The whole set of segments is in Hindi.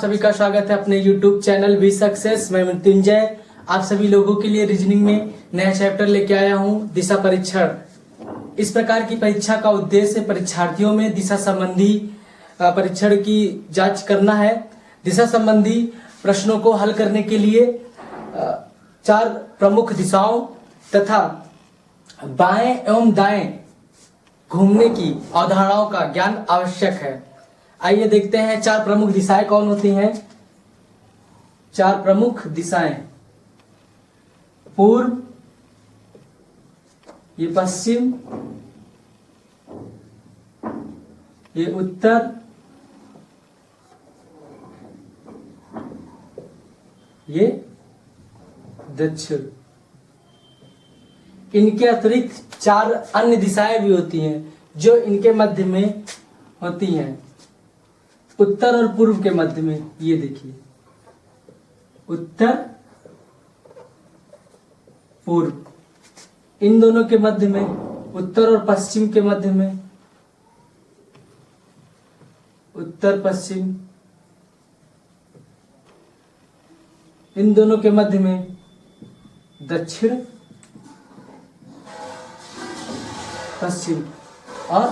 सभी का स्वागत है अपने YouTube चैनल वी सक्सेस। मैं मृत्युंजय आप सभी लोगों के लिए रीजनिंग में नया चैप्टर लेके आया हूं, दिशा परीक्षण। इस प्रकार की परीक्षा का उद्देश्य परीक्षार्थियों में दिशा संबंधी परीक्षण की जांच करना है। दिशा संबंधी प्रश्नों को हल करने के लिए चार प्रमुख दिशाओं तथा बाएं एवं दाएं घूमने की अवधारणाओं का ज्ञान आवश्यक है। आइए देखते हैं चार प्रमुख दिशाएं कौन होती हैं। चार प्रमुख दिशाएं, पूर्व, ये पश्चिम, ये उत्तर, ये दक्षिण। इनके अतिरिक्त चार अन्य दिशाएं भी होती हैं जो इनके मध्य में होती हैं, उत्तर और पूर्व के मध्य में। ये देखिए, उत्तर पूर्व, इन दोनों के मध्य में, उत्तर और पश्चिम के मध्य में, उत्तर पश्चिम, इन दोनों के मध्य में दक्षिण पश्चिम, और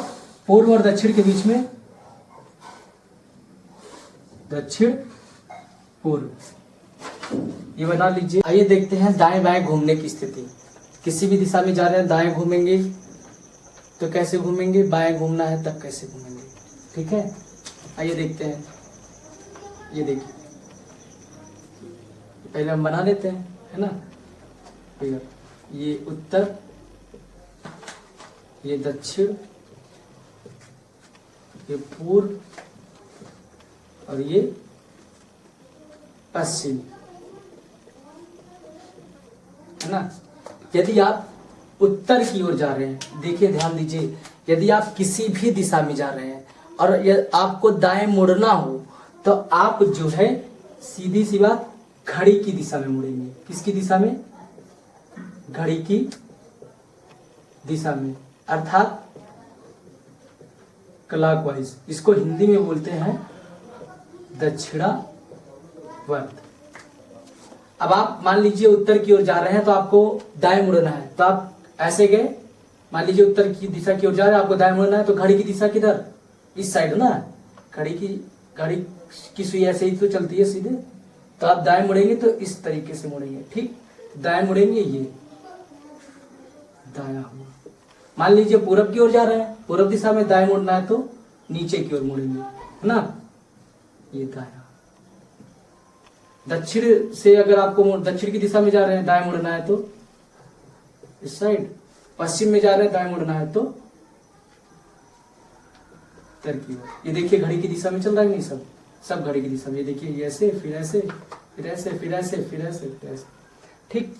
पूर्व और दक्षिण के बीच में दक्षिण पूर्व। ये बना लीजिए। आइए देखते हैं दाएं बाएं घूमने की स्थिति। किसी भी दिशा में जा रहे हैं, दाएं घूमेंगे तो कैसे घूमेंगे, बाएं घूमना है तब कैसे घूमेंगे। ठीक है, आइए देखते हैं। ये देखिए, पहले हम बना लेते हैं, है ना। ये उत्तर, ये दक्षिण, ये पूर्व और ये पश्चिम, है ना। यदि आप उत्तर की ओर जा रहे हैं, देखिए ध्यान दीजिए, यदि आप किसी भी दिशा में जा रहे हैं और यदि आपको दाएं मुड़ना हो तो आप जो है सीधी सी बात घड़ी की दिशा में मुड़ेंगे। किसकी दिशा में? घड़ी की दिशा में, अर्थात क्लॉकवाइज। इसको हिंदी में बोलते हैं दक्षिणावर्त। अब आप मान लीजिए उत्तर की ओर जा रहे हैं तो आपको दाएं मुड़ना है, तो आप ऐसे गए। मान लीजिए उत्तर की दिशा की ओर जा रहे हैं, आपको दाएं मुड़ना है, तो घड़ी की दिशा किधर? इस साइड ना। घड़ी की सुई ऐसे ही तो चलती है सीधे, तो आप दाएं मुड़ेंगे तो इस तरीके से मुड़ेंगे। ठीक, दाएं मुड़ेंगे, ये दाया हुआ। मान लीजिए पूरब की ओर जा रहे हैं, पूरब दिशा में दाएं मुड़ना है तो नीचे की ओर मुड़ेंगे, है ना, ये दाया। दक्षिण से अगर आपको दक्षिण की दिशा में जा रहे हैं, दाएं मुड़ना है तो इस साइड। पश्चिम में जा रहे हैं, दाएं मुड़ना है तो उत्तर की ओर। ये देखिए घड़ी की दिशा में चल रहा है नहीं, सब घड़ी की दिशा में। ये देखिए, ये ऐसे, फिर ऐसे, फिर ऐसे, फिर ऐसे, फिर ऐसे, फिर ऐसे। ठीक,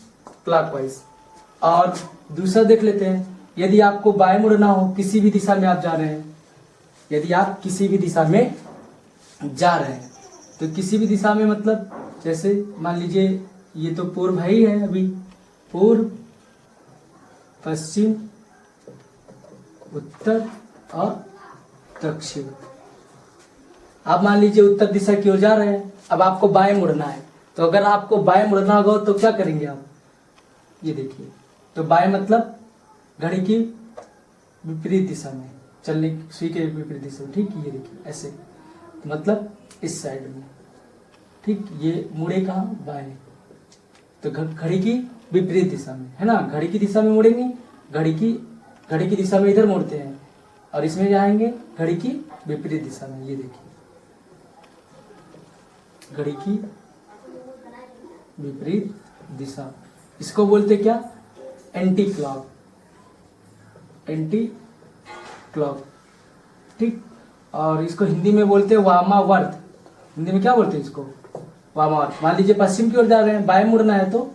क्लॉकवाइज। और दूसरा देख लेते हैं। यदि आपको बाएं मुड़ना हो, किसी भी दिशा में आप जा रहे हैं, यदि आप किसी भी दिशा में जा रहे हैं तो किसी भी दिशा में मतलब जैसे मान लीजिए ये तो पूर्व ही है, अभी पूर्व, पश्चिम, उत्तर और दक्षिण। आप मान लीजिए उत्तर दिशा की ओर जा रहे हैं, अब आपको बाएं मुड़ना है, तो अगर आपको बाएं मुड़ना होगा तो क्या करेंगे आप? ये देखिए, तो बाएं मतलब घड़ी की विपरीत दिशा में चलने, सुई के विपरीत दिशा में। ठीक, ये देखिए ऐसे, मतलब इस साइड में। ठीक, ये मुड़े कहाँ? बाएं, तो घड़ी की विपरीत दिशा में, है ना। घड़ी की दिशा में मुड़ेंगे, घड़ी की दिशा में इधर मुड़ते हैं, और इसमें जाएंगे घड़ी की विपरीत दिशा में। ये देखिए, घड़ी की विपरीत दिशा, इसको बोलते क्या? Anti clock, anti clock. ठीक, और इसको हिंदी में बोलते हैं वामावर्त। हिंदी में क्या बोलते हैं इसको? वामावर्त। मान लीजिए पश्चिम की ओर जा रहे हैं, बाएं मुड़ना है तो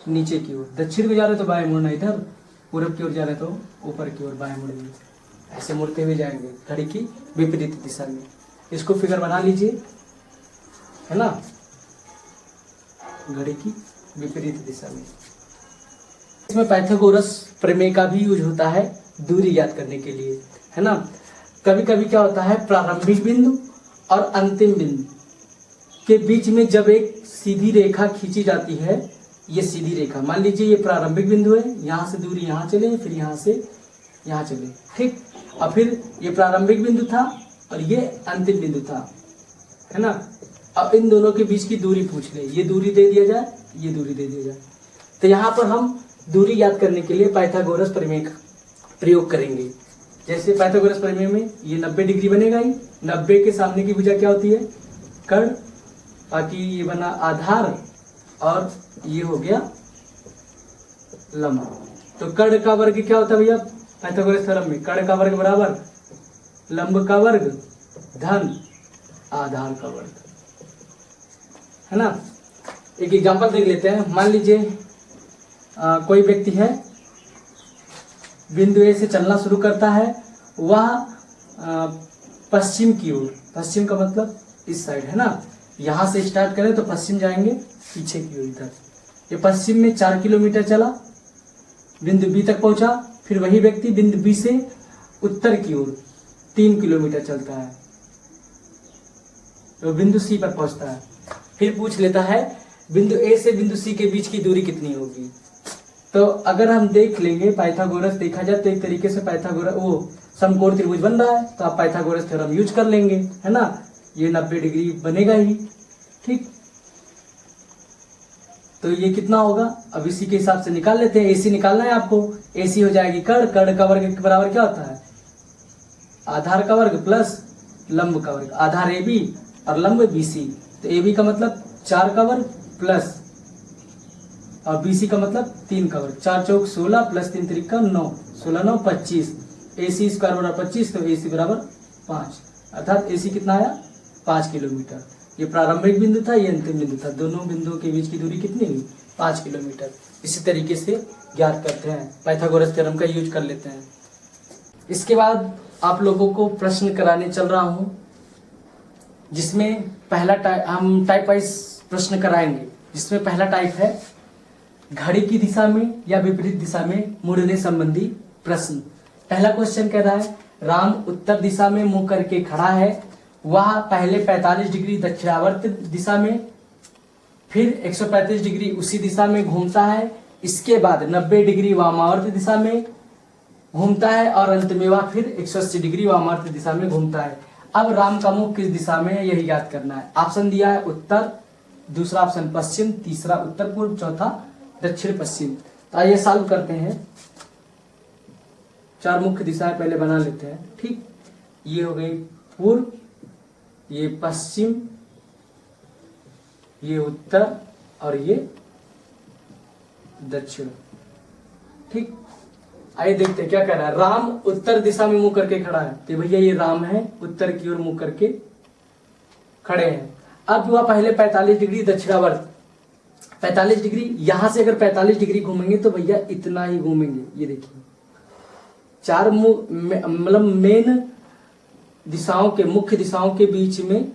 नीचे की ओर, दक्षिण में जा रहे हैं तो बाएं मुड़ना इधर, पूरब की ओर जा रहे हैं तो ऊपर की ओर बाएं मुड़ेंगे। ऐसे मुड़ते हुए जाएंगे घड़ी की विपरीत दिशा में। इसको फिगर बना लीजिए, है ना, घड़ी की विपरीत दिशा में। इसमें पाइथागोरस प्रमेय का भी यूज होता है दूरी ज्ञात करने के लिए, है ना। कभी कभी क्या होता है, प्रारंभिक बिंदु और अंतिम बिंदु के बीच में जब एक सीधी रेखा खींची जाती है, ये सीधी रेखा, मान लीजिए ये प्रारंभिक बिंदु है, यहाँ से दूरी यहाँ चले, फिर यहाँ से यहाँ चले, ठीक। और फिर ये प्रारंभिक बिंदु था और ये अंतिम बिंदु था, है ना। अब इन दोनों के बीच की दूरी पूछ ले, ये दूरी दे दिया जाए, ये दूरी दे दिया जाए। तो यहाँ पर हम दूरी याद करने के लिए पाइथागोरस प्रमेय का प्रयोग करेंगे। जैसे पाइथागोरस प्रमेय में ये 90 डिग्री बनेगा ही, 90 के सामने की भुजा क्या होती है, कर्ण, बाकी ये बना आधार और ये हो गया लंब। तो कर्ण का वर्ग क्या होता है भैया पाइथागोरस थ्योरम में, कर्ण का वर्ग बराबर लंब का वर्ग धन आधार का वर्ग, है ना। एक एग्जांपल देख लेते हैं। मान लीजिए कोई व्यक्ति है, बिंदु ए से चलना शुरू करता है, वह पश्चिम की ओर, पश्चिम का मतलब इस साइड, है ना। यहाँ से स्टार्ट करें तो पश्चिम जाएंगे, पीछे की ओर इधर। ये पश्चिम में 4 किलोमीटर चला, बिंदु बी तक पहुंचा। फिर वही व्यक्ति बिंदु बी से उत्तर की ओर 3 किलोमीटर चलता है तो बिंदु सी पर पहुंचता है। फिर पूछ लेता है बिंदु ए से बिंदु सी के बीच की दूरी कितनी होगी। तो अगर हम देख लेंगे पाइथागोरस, देखा जाए तो एक तरीके से पाइथागोरस वो समकोण त्रिभुज बन रहा है, तो आप पाइथागोरस थ्योरम यूज कर लेंगे, है ना। ये 90 डिग्री बनेगा ही, ठीक। तो ये कितना होगा, अब इसी के हिसाब से निकाल लेते हैं। एसी निकालना है आपको, एसी हो जाएगी कर्ण, कर्ण का वर्ग के बराबर क्या होता है, आधार का वर्ग प्लस लंब का वर्ग, आधार ए बी और लंब बी सी। तो ए बी का मतलब 4 का वर्ग प्लस और बी सी का मतलब 3 का वर्ग, 4 चौक 16 प्लस 3 त्रिक का 9, 16 9 25, ए सी स्क्वायर बराबर 25, तो ए सी बराबर 5, अर्थात ए सी कितना आया 5 किलोमीटर। ये प्रारंभिक बिंदु था, ये अंतिम बिंदु था, दोनों बिंदुओं के बीच की दूरी कितनी हुई 5 किलोमीटर। इसी तरीके से ज्ञात करते हैं, पाइथागोरस थ्योरम का यूज कर लेते हैं। इसके बाद आप लोगों को प्रश्न कराने चल रहा हूं, जिसमें पहला हम टाइप वाइज प्रश्न कराएंगे। जिसमें पहला टाइप है घड़ी की दिशा में या विपरीत दिशा में मुड़ने संबंधी प्रश्न। पहला क्वेश्चन कह रहा है राम उत्तर दिशा में मुंह करके खड़ा है, वह पहले 45 डिग्री दक्षिणावर्त दिशा में, फिर 135 डिग्री उसी दिशा में घूमता है, इसके बाद 90 डिग्री वामावर्त दिशा में घूमता है और अंत में वह फिर 180 डिग्री वामावर्त दिशा में घूमता है। अब राम का मुख किस दिशा में है यही याद करना है। ऑप्शन दिया है उत्तर, दूसरा ऑप्शन पश्चिम, तीसरा उत्तर पूर्व, चौथा दक्षिण पश्चिम। तो आइए सॉल्व करते हैं। 4 मुख्य दिशाएं पहले बना लेते हैं, ठीक। ये हो गई पूर्व, ये पश्चिम, ये उत्तर और ये दक्षिण, ठीक। आइए देखते हैं क्या कह रहा है। राम उत्तर दिशा में मुंह करके खड़ा है, तो भैया ये राम है, उत्तर की ओर मुंह करके खड़े हैं। अब वह पहले 45 डिग्री दक्षिणावर्त, 45 डिग्री, यहां से अगर 45 डिग्री घूमेंगे तो भैया इतना ही घूमेंगे। ये देखिए 4 मतलब मेन दिशाओं के, मुख्य दिशाओं के बीच में,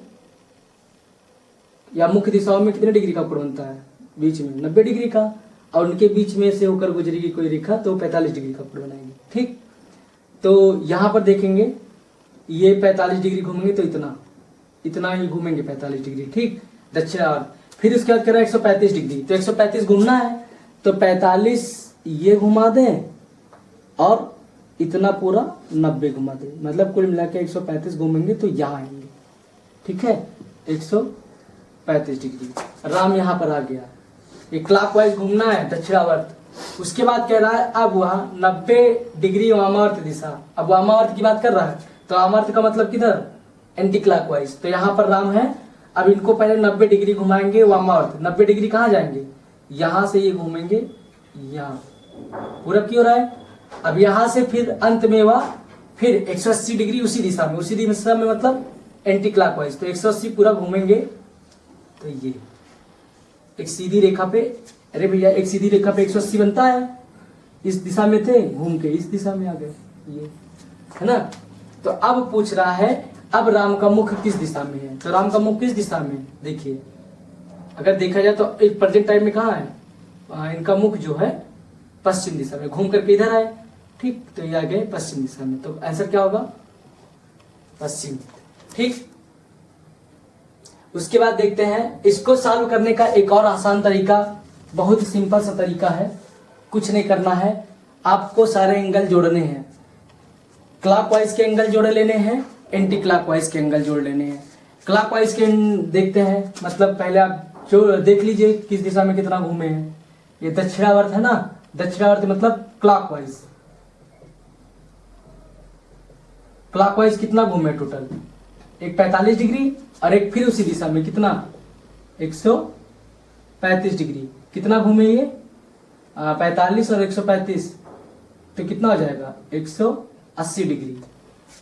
या मुख्य दिशाओं में कितने डिग्री का कोण बनता है, बीच में 90 डिग्री का, और उनके बीच में से होकर गुजरेगी कोई रेखा तो 45 डिग्री का कोण बनाएंगे, ठीक। तो यहां पर देखेंगे ये 45 डिग्री घूमेंगे तो इतना ही घूमेंगे 45 डिग्री, ठीक, दक्षिणावर्त। फिर उसके बाद कह रहा है 135 डिग्री, तो 135 घूमना है तो 45 ये घुमा दें और इतना पूरा 90 घुमा दें, मतलब कुल मिला के 135 घूमेंगे तो यहाँ आएंगे, ठीक है, 135 डिग्री। राम यहाँ पर आ गया, ये क्लॉकवाइज घूमना है दक्षिणावर्त। उसके बाद कह रहा है अब वह 90 डिग्री वामावर्त दिशा, अब वामावर्त की बात कर रहा है तो वामावर्त का मतलब किधर, एंटी क्लॉकवाइज। तो यहाँ पर राम है, अब इनको पहले 90 डिग्री घुमाएंगे वामावर्त। 90 डिग्री कहाँ जाएंगे, यहाँ से ये घूमेंगे यहाँ पूरब की ओर आए। अब यहाँ से फिर अंत में वह फिर 180 डिग्री उसी दिशा में मतलब एंटी क्लॉकवाइज, तो 180 पूरा घूमेंगे। तो ये एक सीधी रेखा पे, अरे भैया एक सीधी रेखा पे 180 बनता है, इस दिशा में थे, घूम के इस दिशा में आ गए, ये है ना। तो अब पूछ रहा है अब राम का मुख किस दिशा में है, तो राम का मुख किस दिशा में, देखिए अगर देखा जाए तो एक प्रेजेंट टाइम में कहाँ है, इनका मुख जो है पश्चिम दिशा में, घूम करके इधर आए, ठीक। तो ये आ गए पश्चिम दिशा में, तो आंसर क्या होगा पश्चिम, ठीक। उसके बाद देखते हैं इसको सॉल्व करने का एक और आसान तरीका, बहुत ही सिंपल सा तरीका है। कुछ नहीं करना है, आपको सारे एंगल जोड़ने हैं। क्लॉकवाइज के एंगल जोड़ लेने हैं, एंटी क्लॉकवाइज के एंगल जोड़ लेने हैं। क्लॉकवाइज के देखते हैं, मतलब पहले आप जो देख लीजिए किस दिशा में कितना घूमे हैं। ये दक्षिणावर्त है ना, दक्षिणावर्त मतलब क्लॉकवाइज। क्लॉकवाइज कितना घूमे टोटल, एक 45 डिग्री और एक फिर उसी दिशा में कितना 135 डिग्री। कितना घूमे ये 45 और 135, तो कितना हो जाएगा 180 डिग्री।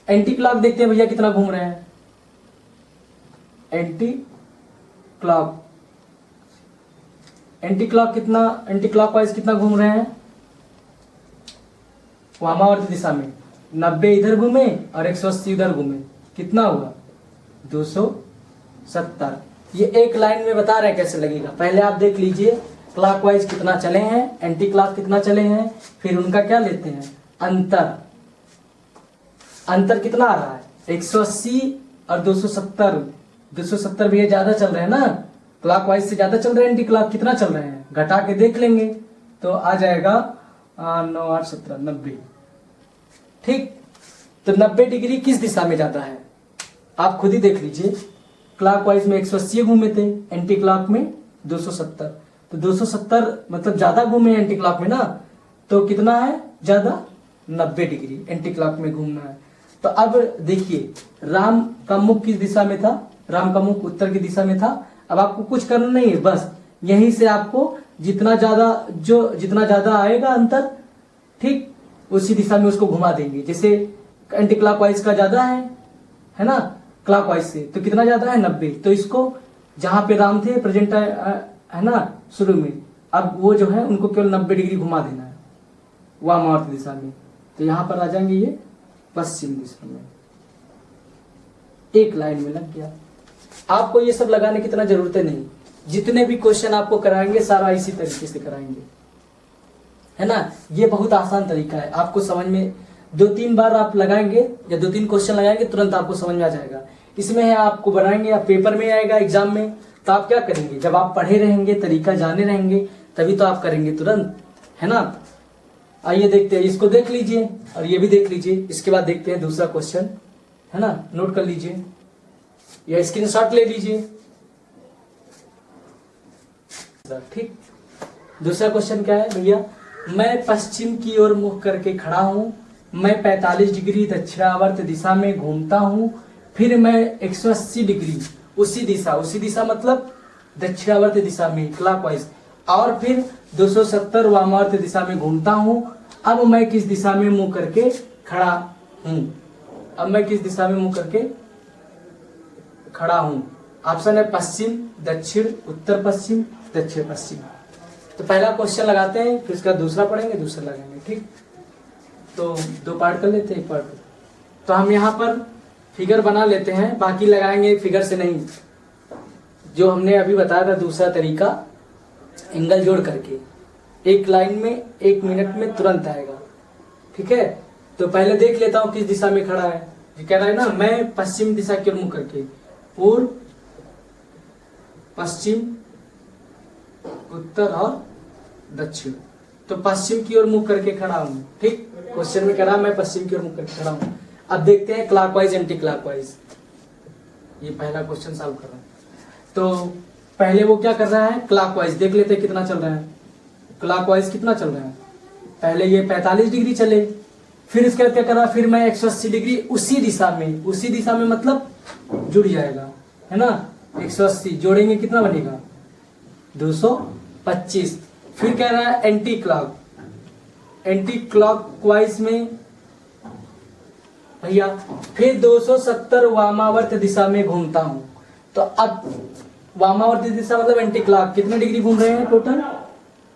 एंटी क्लॉक देखते हैं भैया कितना घूम रहे हैं। एंटी क्लॉक कितना, एंटी क्लॉकवाइज कितना घूम रहे हैं वामावर्त दिशा में। 90 इधर घूमे और 180 उधर घूमे, कितना हुआ 270। ये एक लाइन में बता रहे हैं कैसे लगेगा। पहले आप देख लीजिए क्लॉकवाइज कितना चले हैं, एंटी क्लॉक कितना चले हैं, फिर उनका क्या लेते हैं अंतर। अंतर कितना आ रहा है 180 और 270। 270 भी ये ज्यादा चल रहे हैं ना, क्लॉकवाइज से ज्यादा चल रहे हैं। एंटी क्लॉक कितना चल रहे हैं, घटा के देख लेंगे तो आ जाएगा 9 8 17 90। ठीक, तो 90 डिग्री किस दिशा में जाता है आप खुद ही देख लीजिए। क्लॉकवाइज में 180 घूमे थे, एंटी क्लॉक में 270। तो 270 मतलब ज्यादा घूमे एंटी क्लॉक में ना, तो कितना है ज्यादा 90 डिग्री एंटी क्लॉक में घूमना है। तो अब देखिए राम का मुख किस दिशा में था, राम का मुख उत्तर की दिशा में था। अब आपको कुछ करना नहीं है, बस यहीं से आपको जितना ज्यादा आएगा अंतर, ठीक उसी दिशा में उसको घुमा देंगे। जैसे एंटी क्लॉकवाइज का ज्यादा है ना क्लॉकवाइज से, तो कितना ज्यादा है 90। तो इसको जहां पे राम थे प्रेजेंट है ना शुरू में, अब वो जो है उनको केवल 90 डिग्री घुमा देना है वामावर्त दिशा में। तो यहां पर आ जाएंगे ये पश्चिम दिशा में, एक लाइन में लग गया। आपको ये सब लगाने की इतना जरूरत नहीं, जितने भी क्वेश्चन आपको कराएंगे सारा इसी तरीके से कराएंगे, है ना। ये बहुत आसान तरीका है, आपको समझ में 2-3 बार आप लगाएंगे या 2-3 क्वेश्चन लगाएंगे तुरंत आपको समझ में आ जाएगा। इसमें है आपको बनाएंगे, आप पेपर में आएगा एग्जाम में, तो आप क्या करेंगे जब आप पढ़े रहेंगे, तरीका जाने रहेंगे, तभी तो आप करेंगे तुरंत, है ना। आइए देखते हैं, इसको देख लीजिए और ये भी देख लीजिए। इसके बाद देखते हैं दूसरा क्वेश्चन, है ना, नोट कर लीजिए या स्क्रीनशॉट ले लीजिए। ठीक, दूसरा क्वेश्चन क्या है भैया, मैं पश्चिम की ओर मुख करके खड़ा हूं, मैं 45 डिग्री दक्षिणावर्त दिशा में घूमता हूं, फिर मैं 180 डिग्री उसी दिशा मतलब दक्षिणावर्त दिशा में क्लॉकवाइज, और फिर 270 वामावर्त दिशा में घूमता हूं। अब मैं किस दिशा में मुंह करके खड़ा हूं, अब मैं किस दिशा में मुंह करके खड़ा हूं। ऑप्शन है पश्चिम, दक्षिण, उत्तर पश्चिम, दक्षिण पश्चिम। तो पहला क्वेश्चन लगाते हैं, फिर उसका दूसरा पढ़ेंगे, दूसरा लगाएंगे। ठीक, तो 2 पार्ट कर लेते हैं, एक पार्ट। तो हम यहाँ पर फिगर बना लेते हैं, बाकी लगाएंगे फिगर से नहीं, जो हमने अभी बताया था दूसरा तरीका, एंगल जोड़ करके एक लाइन में 1 मिनट में तुरंत आएगा। ठीक है, तो पहले देख लेता हूँ किस दिशा में खड़ा है। ये कह रहा है ना, मैं पश्चिम दिशा की ओर मुंह करके, पूर्व, पश्चिम, उत्तर और दक्षिण। तो पश्चिम की ओर मुंह करके खड़ा हूं। ठीक, क्वेश्चन में कह रहा मैं पश्चिम की ओर मुंह करके खड़ा हूं। अब देखते हैं क्लॉकवाइज एंटी क्लॉकवाइज। ये पहला क्वेश्चन सॉल्व कर रहा है। तो पहले वो क्या कर रहा है, क्लॉकवाइज देख लेते हैं कितना चल रहा है। क्लॉकवाइज कितना चल रहा है, पहले ये 45 डिग्री चले, फिर इसका क्या करा, फिर मैं 180 डिग्री उसी दिशा में मतलब जुड़ जाएगा, है ना। 180 जोड़ेंगे कितना बनेगा 225। फिर कह रहा है एंटी क्लॉकवाइज में भैया, फिर 270 वामावर्त दिशा में घूमता हूं। तो अब वामावर्त दिशा मतलब एंटी क्लॉक, कितने डिग्री घूम रहे हैं टोटल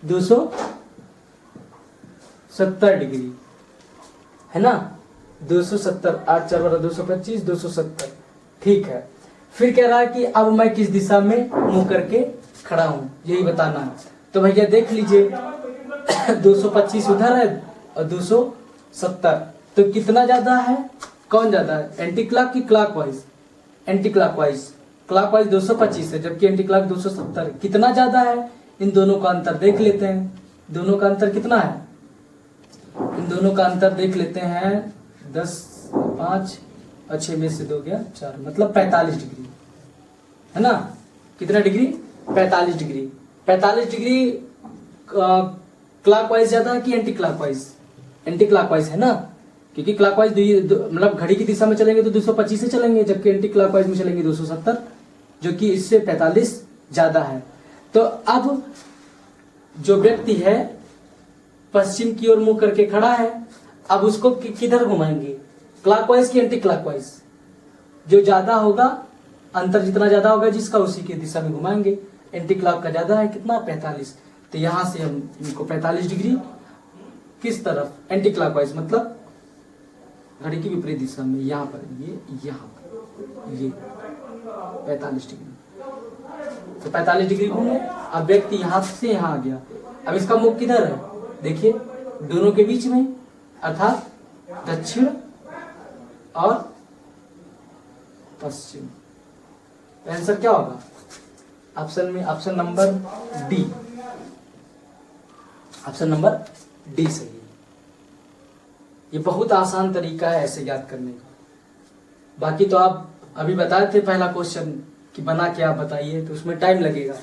270 डिग्री, है ना। 270, 8 4 12 225, 270। ठीक है, फिर कह रहा है कि अब मैं किस दिशा में मुंह करके खड़ा हूं, यही बताना है। तो भैया देख लीजिए 225 उधर है और 270, तो कितना ज्यादा है, कौन ज्यादा है, एंटी क्लॉक की क्लॉकवाइज, एंटी क्लॉकवाइज। क्लॉकवाइज 225 है जबकि एंटी क्लॉक 270 है। कितना ज्यादा है, इन दोनों का अंतर देख लेते हैं। दोनों का अंतर कितना है, इन दोनों का अंतर देख लेते हैं। 10, 5 और 6 में से 2 गया 4, मतलब 45 डिग्री है ना। कितना डिग्री, 45 डिग्री। 45 डिग्री क्लॉकवाइज ज्यादा है कि एंटी क्लॉकवाइज? एंटी क्लॉकवाइज है ना, क्योंकि क्लॉकवाइज मतलब घड़ी की दिशा में चलेंगे तो 225 से चलेंगे, जबकि एंटी क्लॉकवाइज में चलेंगे 270, जो कि इससे 45 ज्यादा है। तो अब जो व्यक्ति है पश्चिम की ओर मुंह करके खड़ा है, अब उसको किधर घुमाएंगे, क्लॉकवाइज की एंटी क्लॉकवाइज? जो ज्यादा होगा, अंतर जितना ज्यादा होगा जिसका, उसी की दिशा में घुमाएंगे। एंटी क्लॉक का ज्यादा है कितना, 45। तो यहां से हम इनको 45 डिग्री किस तरफ, एंटी क्लॉकवाइज, मतलब घड़ी की विपरीत दिशा में, यहाँ पर ये, यहाँ पर ये 45 डिग्री। तो 45 डिग्री घूमे। अब व्यक्ति यहाँ से यहाँ आ गया। अब इसका मुख किधर है, देखिए दोनों के बीच में, अर्थात दक्षिण और पश्चिम। आंसर क्या होगा ऑप्शन में, option number D, option number D सही है। ये बहुत आसान तरीका है ऐसे याद करने का। बाकी तो आप अभी बताए थे पहला क्वेश्चन कि बना के आप बताइए, तो उसमें टाइम लगेगा।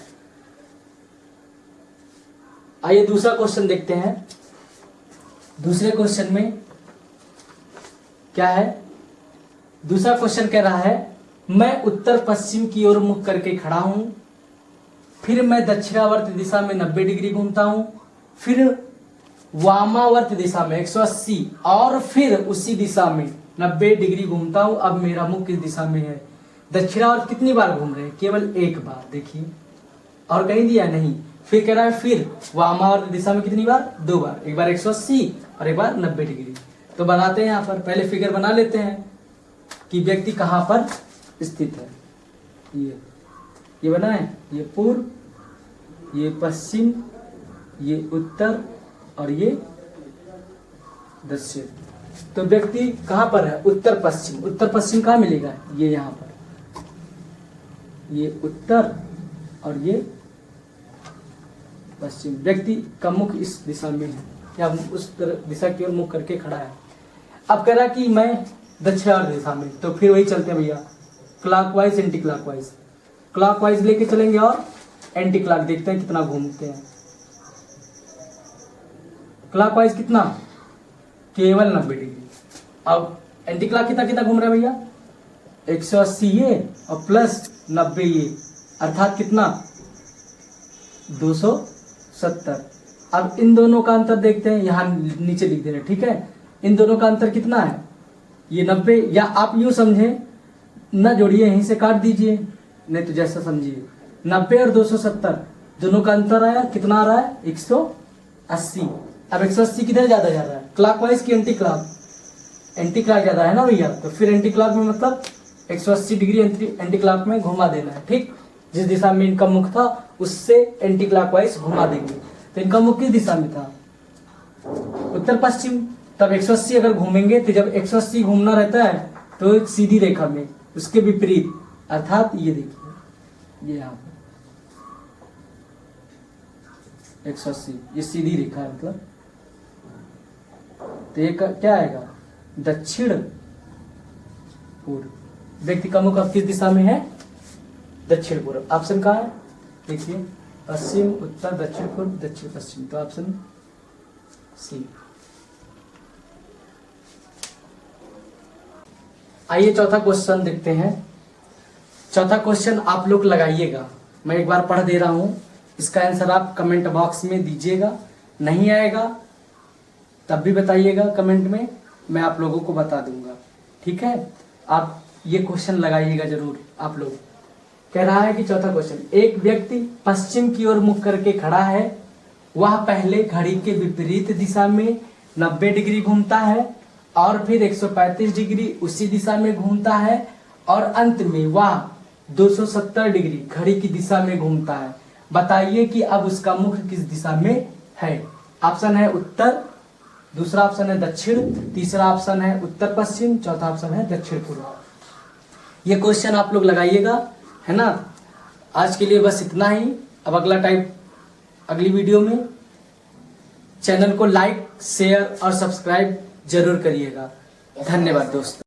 आइए दूसरा क्वेश्चन देखते हैं। दूसरे क्वेश्चन में क्या है, दूसरा क्वेश्चन कह रहा है मैं उत्तर पश्चिम की ओर मुख करके खड़ा हूं, फिर मैं दक्षिणावर्त दिशा में 90 डिग्री घूमता हूं, फिर वामावर्त दिशा में 180 और फिर उसी दिशा में 90 डिग्री घूमता हूं। अब मेरा मुख किस दिशा में है? दक्षिणावर्त कितनी बार घूम रहे हैं? केवल एक बार, देखिए, और कहीं दिया नहीं। फिर कह रहा है फिर वामावर्त दिशा में कितनी बार? 2 बार, एक बार 180 और एक बार 90 डिग्री। तो बनाते हैं, यहाँ पर पहले फिगर बना लेते हैं कि व्यक्ति कहां पर स्थित है। ये बनाए, ये पूर्व, ये पश्चिम, ये उत्तर और ये दक्षिण। तो व्यक्ति कहां पर है? उत्तर पश्चिम। उत्तर पश्चिम कहां मिलेगा? ये यहां पर, ये उत्तर और ये पश्चिम। व्यक्ति का मुख इस दिशा में है या उस दिशा की ओर मुख करके खड़ा है। अब कह रहा कि मैं दक्षिणावर्त दिशा में, तो फिर वही चलते हैं भैया, क्लॉकवाइज एंटी क्लॉकवाइज। क्लॉकवाइज लेके चलेंगे और एंटी क्लॉक देखते हैं कितना घूमते हैं। क्लॉकवाइज कितना? केवल 90 डिग्री। अब एंटी क्लॉक कितना कितना घूम रहा है भैया? 180 ये और प्लस 90 ये, अर्थात कितना? 270। अब इन दोनों का अंतर देखते हैं, यहां नीचे लिख दे रहे, ठीक है। इन दोनों का अंतर कितना है? ये 90, या आप यूं समझे, न जोड़िए, यहीं से काट दीजिए, नहीं तो जैसा समझिए। 90 और 270 दोनों का अंतर आया, कितना आ रहा है? 180। अब 180 किधर ज्यादा जा रहा है? क्लॉकवाइज की एंटी क्लॉक? एंटी क्लॉक ज्यादा है ना भैया, तो फिर एंटी क्लॉक में मतलब 180 डिग्री एंटी क्लॉक में घुमा देना है, ठीक। जिस दिशा में इनका मुख था उससे एंटी क्लॉकवाइज घुमा देंगे। तो इनका मुख किस दिशा में था? उत्तर पश्चिम। तब 180 अगर घूमेंगे, तो जब 180 घूमना रहता है तो एक सीधी रेखा में उसके विपरीत, अर्थात ये देखिए, ये यहाँ पर 180, ये सीधी रेखा है, मतलब तो ये क्या आएगा? दक्षिण पूर्व। व्यक्ति का मुख अब किस दिशा में है? दक्षिण पूर्व। ऑप्शन कहाँ है? देखिए, पश्चिम, उत्तर, दक्षिण पूर्व, दक्षिण पश्चिम। तो ऑप्शन सी। आइए चौथा क्वेश्चन देखते हैं। चौथा क्वेश्चन आप लोग लगाइएगा, मैं एक बार पढ़ दे रहा हूं, इसका आंसर आप कमेंट बॉक्स में दीजिएगा। नहीं आएगा तब भी बताइएगा कमेंट में, मैं आप लोगों को बता दूंगा, ठीक है। आप ये क्वेश्चन लगाइएगा जरूर आप लोग। कह रहा है कि चौथा क्वेश्चन, एक व्यक्ति पश्चिम की ओर मुख करके खड़ा है, वह पहले घड़ी के विपरीत दिशा में 90 डिग्री घूमता है और फिर 135 डिग्री उसी दिशा में घूमता है और अंत में वह 270 डिग्री घड़ी की दिशा में घूमता है। बताइए कि अब उसका मुख किस दिशा में है? ऑप्शन है उत्तर, दूसरा ऑप्शन है दक्षिण, तीसरा ऑप्शन है उत्तर पश्चिम, चौथा ऑप्शन है दक्षिण पूर्व। ये क्वेश्चन आप लोग लगाइएगा, है ना। आज के लिए बस इतना ही। अब अगला टाइप अगली वीडियो में। चैनल को लाइक शेयर और सब्सक्राइब जरूर करिएगा। धन्यवाद दोस्तों।